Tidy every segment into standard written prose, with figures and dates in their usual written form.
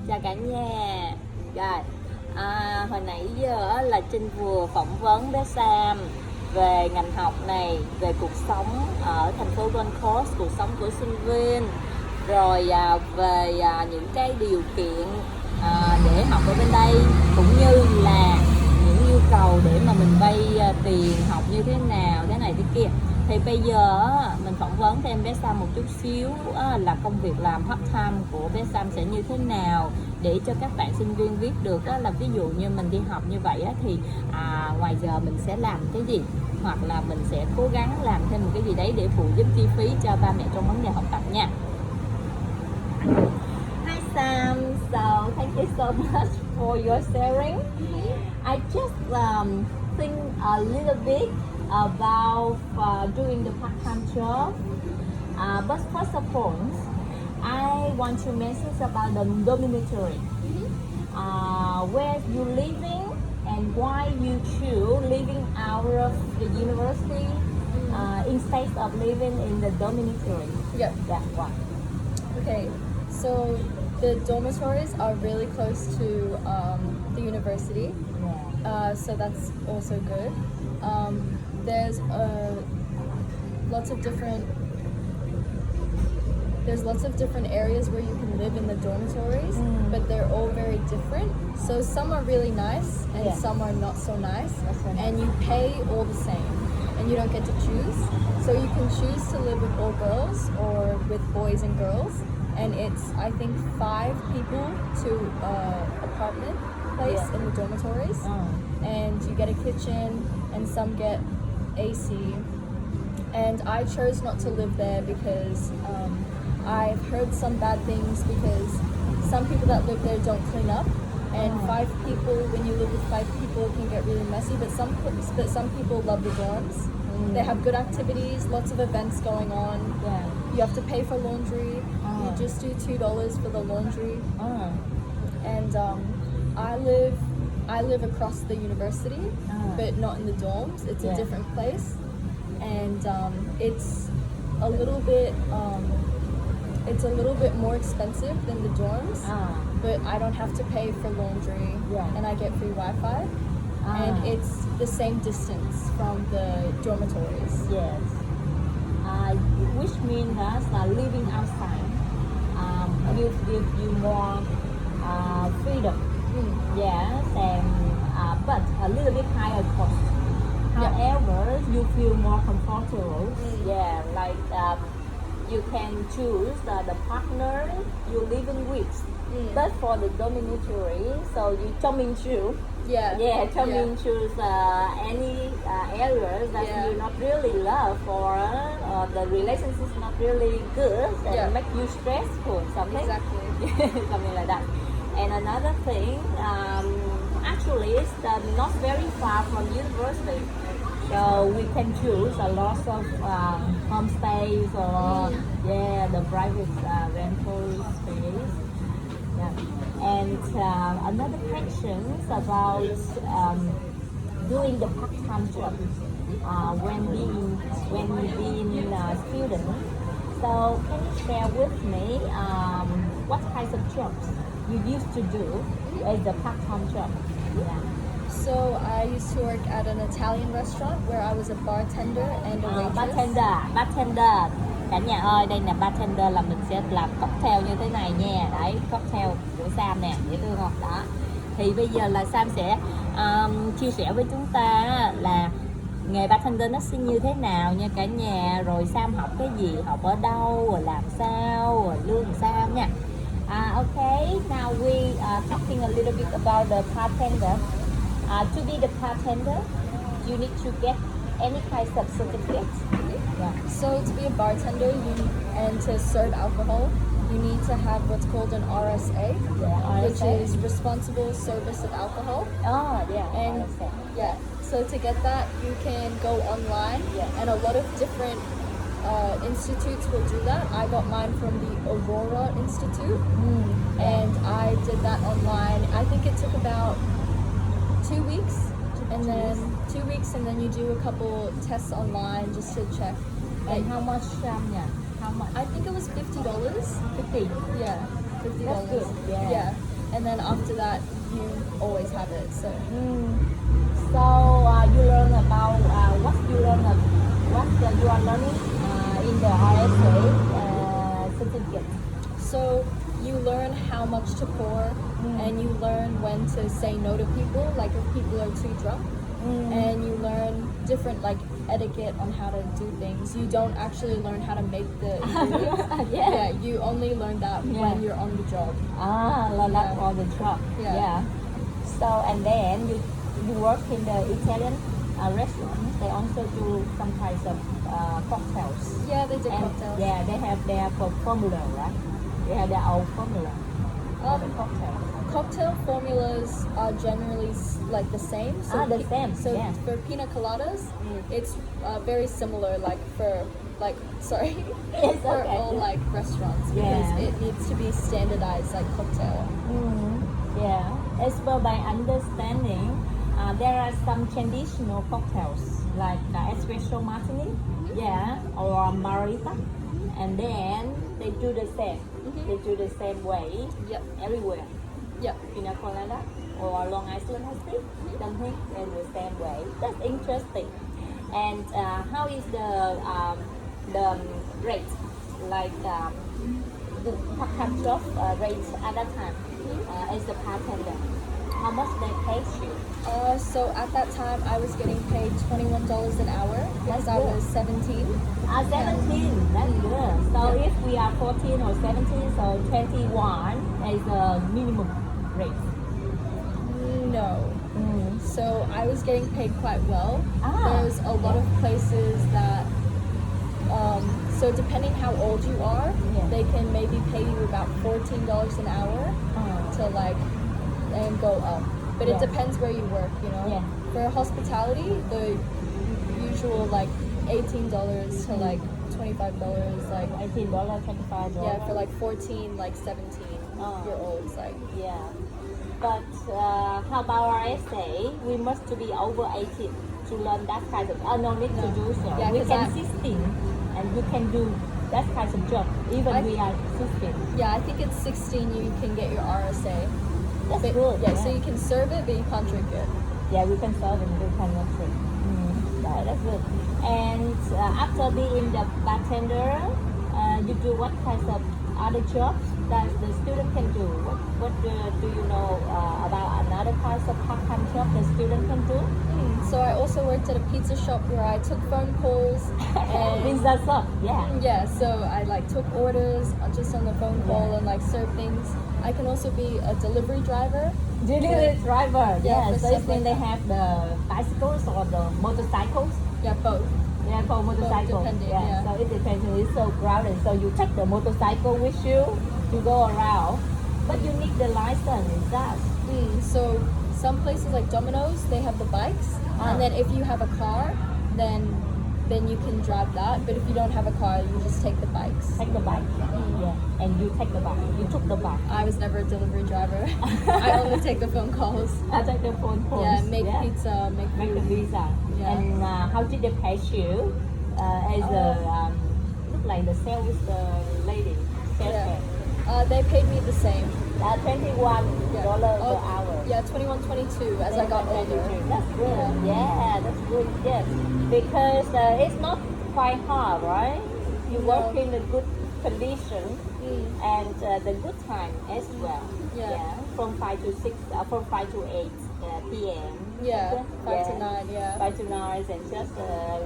Chào cả nhà. Rồi, hồi nãy giờ á, là Trinh vừa phỏng vấn bé Sam về ngành học này, về cuộc sống ở thành phố Gold Coast, cuộc sống của sinh viên, rồi về những cái điều kiện để học ở bên đây, cũng như là những nhu cầu để mà mình vay tiền học như thế nào, thế này thế kia. Thì bây giờ mình phỏng vấn thêm bé Sam một chút xíu là công việc làm part time của bé Sam sẽ như thế nào, để cho các bạn sinh viên biết được là ví dụ như mình đi học như vậy thì ngoài giờ mình sẽ làm cái gì, hoặc là mình sẽ cố gắng làm thêm một cái gì đấy để phụ giúp chi phí cho ba mẹ trong vấn đề học tập nha. Hi Sam, so thank you so much for your sharing. I just think a little bit about doing the part-time job. But first of all, I want to mention about the dormitory. Where you living and why you choose living out of the university instead of living in the dormitory. Yeah. That one. Okay, so the dormitories are really close to the university, Yeah. so that's also good. There's lots of different areas where you can live in the dormitories, but they're all very different. So some are really nice and Yeah. some are not so nice, Not so nice. and you pay all the same, and you don't get to choose. So you can choose to live with all girls or with boys and girls, and it's I think 5 people to apartment place Yeah. in the dormitories, and you get a kitchen, and some get AC. And I chose not to live there because I've heard some bad things, because some people that live there don't clean up, and 5 people, when you live with 5 people, it can get really messy. But some people love the dorms. They have good activities, lots of events going on. Yeah. You have to pay for laundry. You just do $2 for the laundry. And I live across the university, but not in the dorms. It's Yeah. a different place, and it's a little bit more expensive than the dorms. But I don't have to pay for laundry, Yeah. and I get free Wi-Fi, and it's the same distance from the dormitories. Yes. Which means that living outside give you more freedom. Yes, and but a little bit higher cost. However, you feel more comfortable. Yeah, like you can choose the partner you living with. But for the dormitory, so you choose. Yeah. Choose any areas that you not really love, or the relationship is not really good and make you stressful, something. Exactly. Something like that. And another thing, actually it's not very far from university, so we can choose a lot of homestays or the private rental space. Yeah. And another question about doing the part-time job when being a student. So can you share with me what kinds of jobs you used to do as a part-time job? Yeah. So I used to work at an Italian restaurant where I was a bartender and a waitress. Bartender. Cả nhà ơi, đây là bartender, là mình sẽ làm cocktail như thế này nha. Đấy, cocktail của Sam nè, dễ thương không? Đó. Thì bây giờ là Sam sẽ chia sẻ với chúng ta là nghề bartender nó sẽ như thế nào nha cả nhà, rồi Sam học cái gì, học ở đâu, rồi làm sao, rồi lương làm sao nha. Okay, now we are talking a little bit about the bartender. To be the bartender, you need to get any kinds of certificates. Yeah. So to be a bartender, and to serve alcohol, you need to have what's called an RSA, which RSA. is Responsible Service of Alcohol. And RSA. so to get that, you can go online, and a lot of different institutes will do that. I got mine from the Aurora Institute, and I did that online. I think it took about 2 weeks, and then 2 weeks, and then you do a couple tests online just to check. And how much, How much? I think it was $50. 50. Yeah, $50. That's good. Yeah. and then after that you always have it. So So you learn about what you learn what you are learning in the RSA certificate. so you learn how much to pour, and you learn when to say no to people, like if people are too drunk, and you learn different like etiquette on how to do things. You don't actually learn how to make the ingredients. Yeah. You only learn that when you're on the job. Learn that Yeah. on the job. Yeah. So and then you work in the Italian restaurant. They also do some kinds of cocktails. Yeah, they did And cocktails. yeah, they have their formula, right? They have their own formula for the Um, cocktails. Cocktail formulas are generally like the same. So The same, So yeah. for pina coladas, it's very similar. Like for like sorry, It's for okay, all yeah. like restaurants, because Yeah. it needs to be standardized like cocktail. Yeah, as per my understanding, there are some traditional cocktails like espresso martini, or margarita, and then they do the same. They do the same way Yep. everywhere. Yep. Pina colada or Long Island iced tea, something in the same way. That's interesting. And how is the rate? Like the part-time job rate at that time as a bartender? How much they pay you? So at that time, I was getting paid $21 an hour because I good. was 17. 17. That's good. So if we are 14 or 17, so 21 is the minimum rate. No. So I was getting paid quite well. Ah, There's a lot of places that, so depending how old you are, they can maybe pay you about $14 an hour to like, and go up. But it depends where you work, you know. Yeah. For hospitality, the usual like $18 to like $25, like $18, $25. yeah, for like 14, like 17-year-olds, like Yeah. But how about our essay? We must to be over 18 to learn that kind of. No need to do so. Yeah, we 'cause can I- 16, and you can do that kind of job even I- we are 16. yeah, I think it's 16 you can get your RSA. That's But- good. Yeah, so you can serve it, but you can't drink it. Yeah, we can serve and we cannot drink. Yeah, that's good. And after being the bartender, you do what kinds of other jobs that the student can do? What do you know about another kinds of part-time job the student can do? So I also worked at a pizza shop where I took phone calls and Pizza shop, yeah. yeah, so I like took orders just on the phone call and like serve things. I can also be a delivery driver. Delivery driver, Yeah, for so stuff it's when like they that. have the bicycles or the motorcycles. Yeah, both. Yeah, for motorcycle. depending, Yeah. yeah. So it depends. It's so crowded. So you take the motorcycle with you to go around, but you need the license. Is that? So some places like Domino's, they have the bikes, and then if you have a car, then you can drive that. But if you don't have a car, you just take the bikes. Take the bike. Yeah, and you take the bike. You took the bike. I was never a delivery driver. I only take the phone calls. I take the phone calls. Yeah, make pizza, make Make the food. visa. Yeah. And how did they pay you? As a look like the sales lady, salesman. They paid me the same. $21 per hour. Yeah, 21, 22 as I got older. That's good. Yeah, that's good. Yes, because it's not quite hard, right? You work in a good condition and the good time as well. Yeah. From 5 to 6, from 5 to 8 p.m. Yeah, 5 to 9, 5 to 9, and just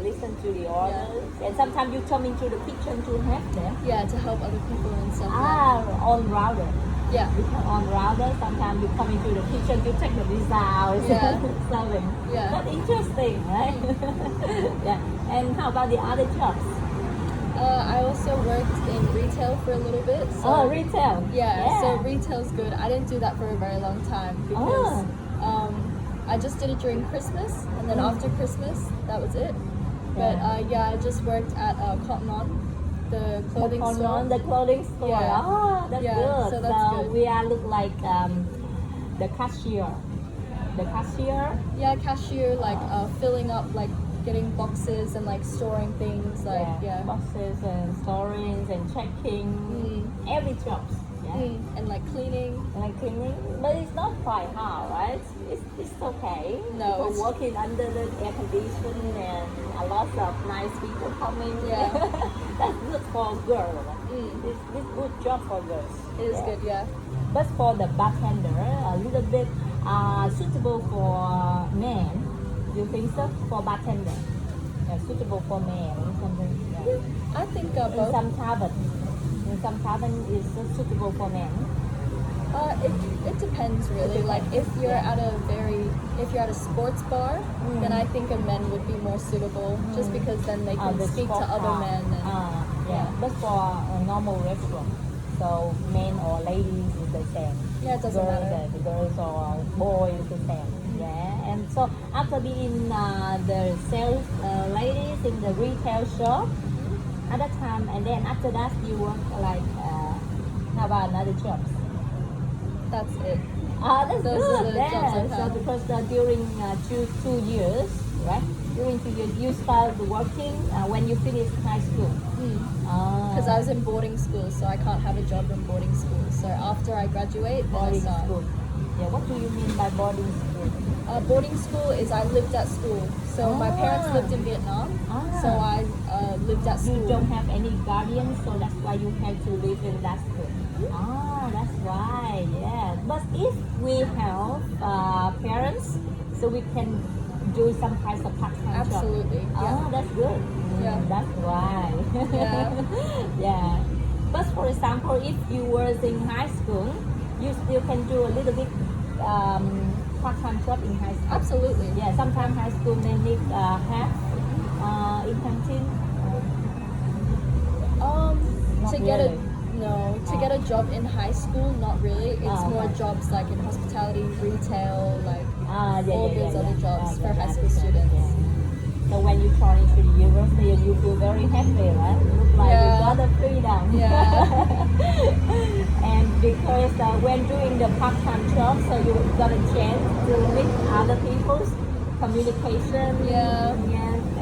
listen to the orders. And sometimes you come into the kitchen to help them. Yeah, to help other people and stuff. On router. Yeah. You come on router. Sometimes you come into the kitchen, you take the visa out, Yeah. serving. Yeah. That's interesting, right? Yeah. And how about the other jobs? I also worked in retail for a little bit. So Retail. Yeah, so retail's good. I didn't do that for a very long time because I just did it during Christmas, and then after Christmas, that was it. But I just worked at Cotton On, the clothing store. The clothing store. Yeah. That's Yeah, good. so that's good. We are look like the cashier. The cashier. Yeah, cashier, like filling up, like getting boxes and like storing things, like boxes and storings and checking every jobs. Yeah. And like cleaning. Like cleaning, but it's not quite hard, right? It's okay. No, People it's- working under the air conditioning and a lot of nice people coming. Yeah. That's good for girls. It's good job for girls. It is good, yeah. But for the bartender, a little bit suitable for men. Do you think so? For bartender, suitable for men or something. Yeah. I think In both. some tavern is suitable for men. It depends really. It Like depends, if you're at a sports bar, then I think a men would be more suitable, just because then they can The speak to sport other bar. men. And, Yeah. But for a normal restaurant, so men or ladies is the same. Yeah, it doesn't matter. The girls or boys the same. Yeah. And so after being the sales ladies in the retail shop at that time, and then after that you work like how about another jobs? That's it. That's Those good. are the jobs Yeah. I've So had. because during two years, right? During 2 years, you started working when you finished high school. Because I was in boarding school, so I can't have a job in boarding school. So after I graduate, then I boarding start. school. Yeah. What do you mean by boarding school? Boarding school is I lived at school. So my parents lived in Vietnam, so I lived at school. You don't have any guardians, so that's why you have to live in that school. That's why. Yeah. But if we have parents, so we can do some kinds of part-time job. Absolutely. Yeah. That's good. Yeah. That's why. Yeah. Yeah. But for example, if you were in high school, you still can do a little bit part-time job in high school. Absolutely. Yeah. Sometimes high school may need help in canteen. Not To get really. to get a job in high school, not really. It's more okay. jobs like in hospitality, retail, like all Yeah, those other jobs for yeah, high I school understand, students. yeah. So when you turn into the university, you feel very happy, right? Look like you Yeah. got the freedom. Yeah. And because when doing the part-time job, so you got a chance to meet other people's communication. Yeah.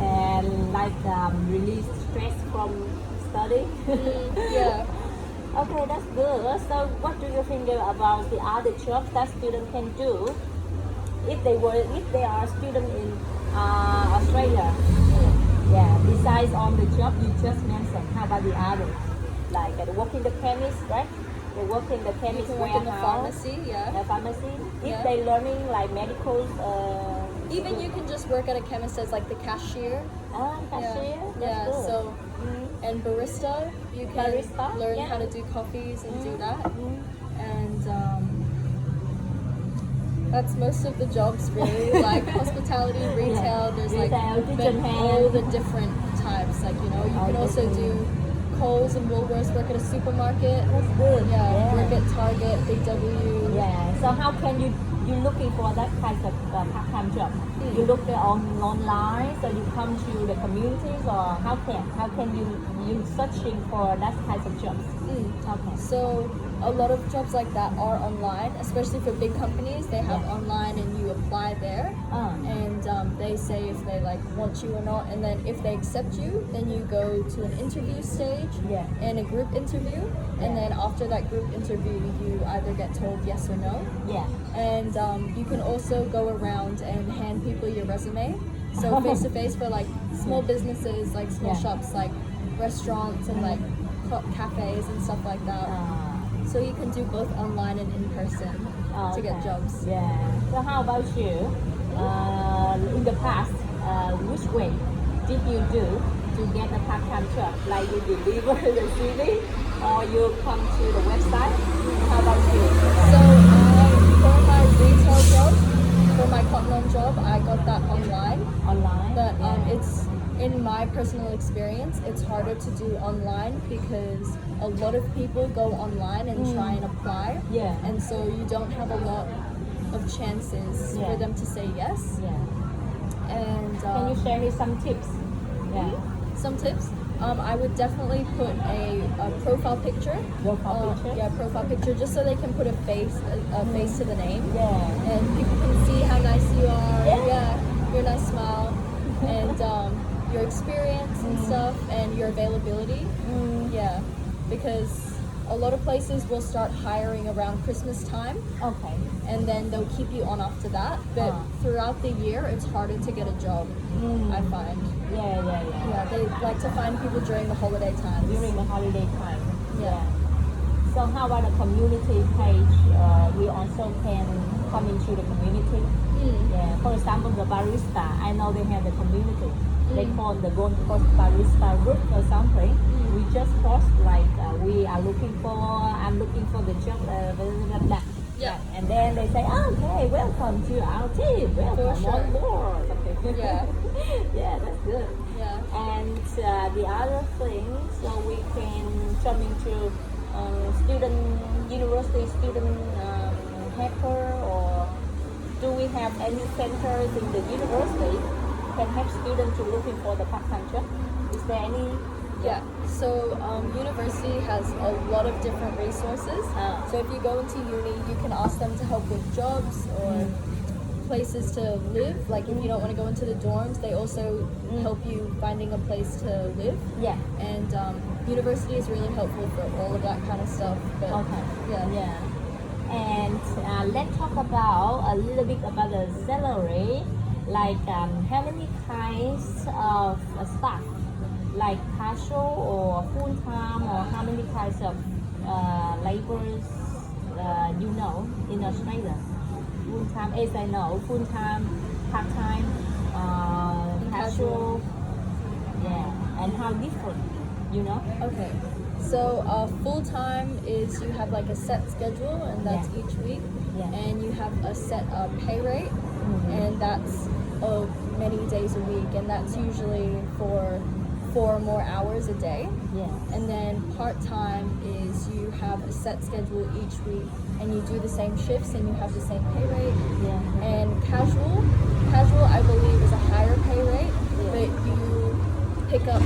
And like release stress from study. Yeah. Okay, that's good. So what do you think about the other jobs that students can do if they are students in Australia? Yeah, besides on the job you just mentioned, how about the others? Like they work in the chemist, right? They work in the You chemist can work in the warehouse, pharmacy, yeah. the pharmacy. If Yeah. they learning like medical, Even you can just work at a chemist as like the cashier. cashier. Yeah. That's Yeah. good. So and barista, you can Barista, learn yeah. how to do coffees and do that. Mm. And that's most of the jobs really. Like hospitality, retail. There's like Retail, kitchen all hand. the different types. Like you All can also different. do Coles and Woolworths. Work at a supermarket. That's good. Yeah. Work at Target, Big W. Yeah. So how can you looking for that kind of part-time job? You look online, so you come to the communities, or how can you searching for that kind of jobs? Okay. So a lot of jobs like that are online, especially for big companies. They have Yeah. online, and you apply there, and they say if they like want you or not. And then if they accept you, then you go to an interview stage Yeah. and a group interview. And then after that group interview, you either get told yes or no. Yeah. And you can also go around and hand people your resume. So face to face for like small businesses, like small Yeah. shops, like restaurants and like cafes and stuff like that. So you can do both online and in person to get Okay. jobs. Yeah. So how about you? In the past, which way did you do to get a part-time job? Like you deliver the CV, or you come to the website? How about you? So for my retail job, for my cotton on job, I got that online. Online. But Yeah. it's in my personal experience, it's harder to do online because a lot of people go online and try and apply. Yeah. And so you don't have a lot of chances Yeah. for them to say yes. Yeah. And Can you share me some tips? Yeah. some tips? I would definitely put a profile picture. Profile picture? Yeah, profile picture, just so they can put a face to the name. Yeah. And people can see how nice you are. Yeah. Your nice smile, and your experience and stuff, and your availability. Yeah, because a lot of places will start hiring around Christmas time, Okay. and then they'll keep you on after that. But throughout the year, it's harder to get a job, I find. Yeah. Yeah, they like to find people during the holiday times. During the holiday time. Yeah. So how about the community page? We also can come into the community. Yeah. For example, the barista. I know they have the community. They call the Gold Coast Barista Group or something. We just post like we are looking for. I'm looking for the job. Blah, blah, blah. Yeah. And then they say, okay, welcome to our team. Welcome sure. on board. Something. Yeah. Yeah, that's good. Yeah. And the other thing, so we can jump into university student hacker, or do we have any centers in the university can help students to looking for the part-time job? Is there any? Yeah, so university has a lot of different resources. So if you go into uni, you can ask them to help with jobs or places to live. Like if you don't want to go into the dorms, they also help you finding a place to live. Yeah. And university is really helpful for all of that kind of stuff. But Okay. yeah. And let's talk about a little bit about the salary. Like how many kinds of staff, like casual or full time, or how many kinds of laborers in Australia? Full time, as I know, full time, part time, casual. Yeah, and how different, Okay. So full time is you have like a set schedule, and that's each week. Yeah. And you have a set pay rate, and that's many days a week, and that's usually for 4 more hours a day. Yeah. And then part-time is you have a set schedule each week, and you do the same shifts, and you have the same pay rate. Yeah. And casual I believe is a higher pay rate, but you pick up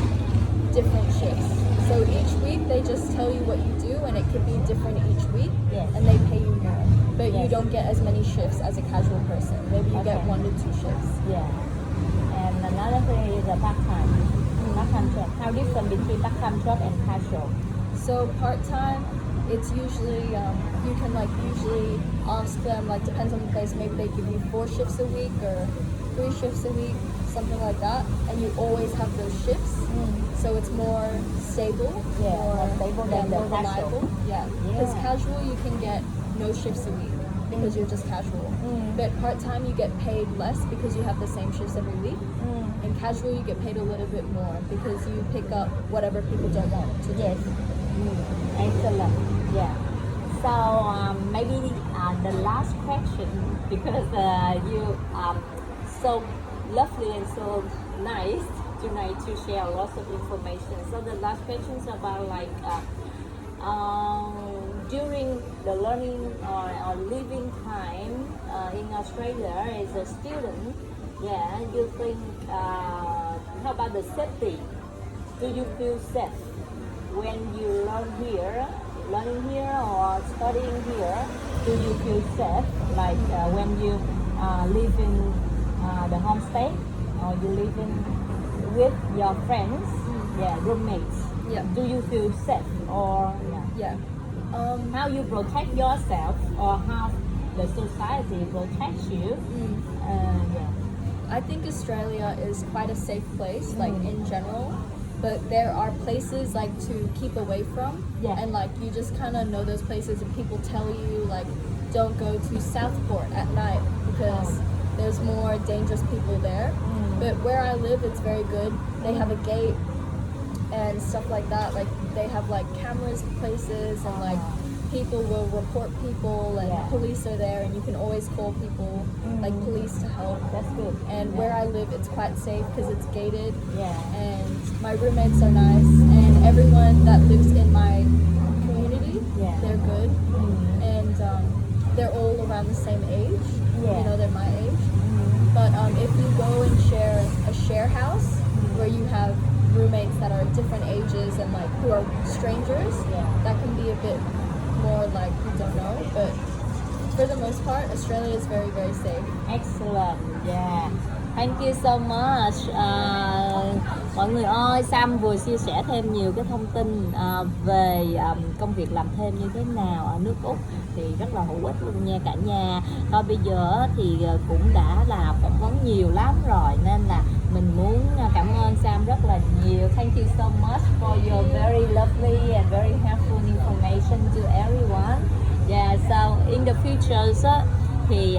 different shifts. So each week they just tell you what you do, and it could be different each week. Yes. And they pay you more, but you Yes. don't get as many shifts as a casual person. Maybe you get Okay. 1 to 2 shifts. Yeah. And another thing is a part-time. Part-time job. How different between part-time job and casual? So part-time, it's usually you can usually ask them, depends on the place, maybe they give you 4 shifts a week or 3 shifts a week, something like that, and you always have those shifts. So it's more stable, more stable than the more casual. reliable. Yeah, because Yeah. casual you can get no shifts a week because you're just casual. But part-time you get paid less because you have the same shifts every week. And casual you get paid a little bit more because you pick up whatever people don't want to do. Yes. Excellent. Yeah. So maybe the last question, because you so lovely and so nice tonight to share lots of information. So the last question is about during the learning or living time in Australia as a student. Yeah, you think how about the safety? Do you feel safe when you learning here or studying here? Do you feel safe when you live in the homestay, or you live with your friends, roommates? Yeah. Do you feel safe, or Yeah. how you protect yourself, or how the society protects you? I think Australia is quite a safe place, in general, but there are places to keep away from. Yeah. And you just kind of know those places, and people tell you don't go to Southport at night because there's more dangerous people there. But where I live, it's very good. They have a gate and stuff like that. They have cameras places, and people will report people, and police are there, and you can always call people police to help. That's good. And where I live, it's quite safe because it's gated. Yeah. And my roommates are nice, and everyone that lives in my community, they're good. And they're all around the same age. Yeah. They're my age. But if you go and share a share house where you have roommates that are different ages and who are strangers, that can be a bit more you don't know. But for the most part, Australia is very, very safe. Excellent. Yeah. Thank you so much. Mọi người ơi, Sam vừa chia sẻ thêm nhiều cái thông tin về công việc làm thêm như thế nào ở nước Úc thì rất là hữu ích luôn nha cả nhà. Thôi bây giờ thì cũng đã là phỏng vấn nhiều lắm rồi nên là mình muốn cảm ơn Sam rất là nhiều. Thank you so much for your very lovely and very helpful information to everyone. Yeah, so in the future thì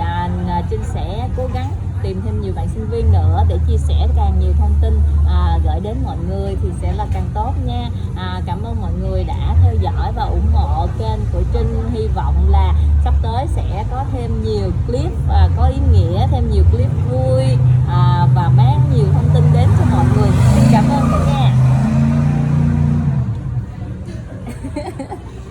Trinh sẽ cố gắng tìm thêm nhiều bạn sinh viên nữa để chia sẻ càng nhiều thông tin gửi đến mọi người thì sẽ là càng tốt nha. Cảm ơn mọi người đã theo dõi và ủng hộ kênh của Trinh. Hy vọng là sắp tới sẽ có thêm nhiều clip có ý nghĩa, thêm nhiều clip vui và mát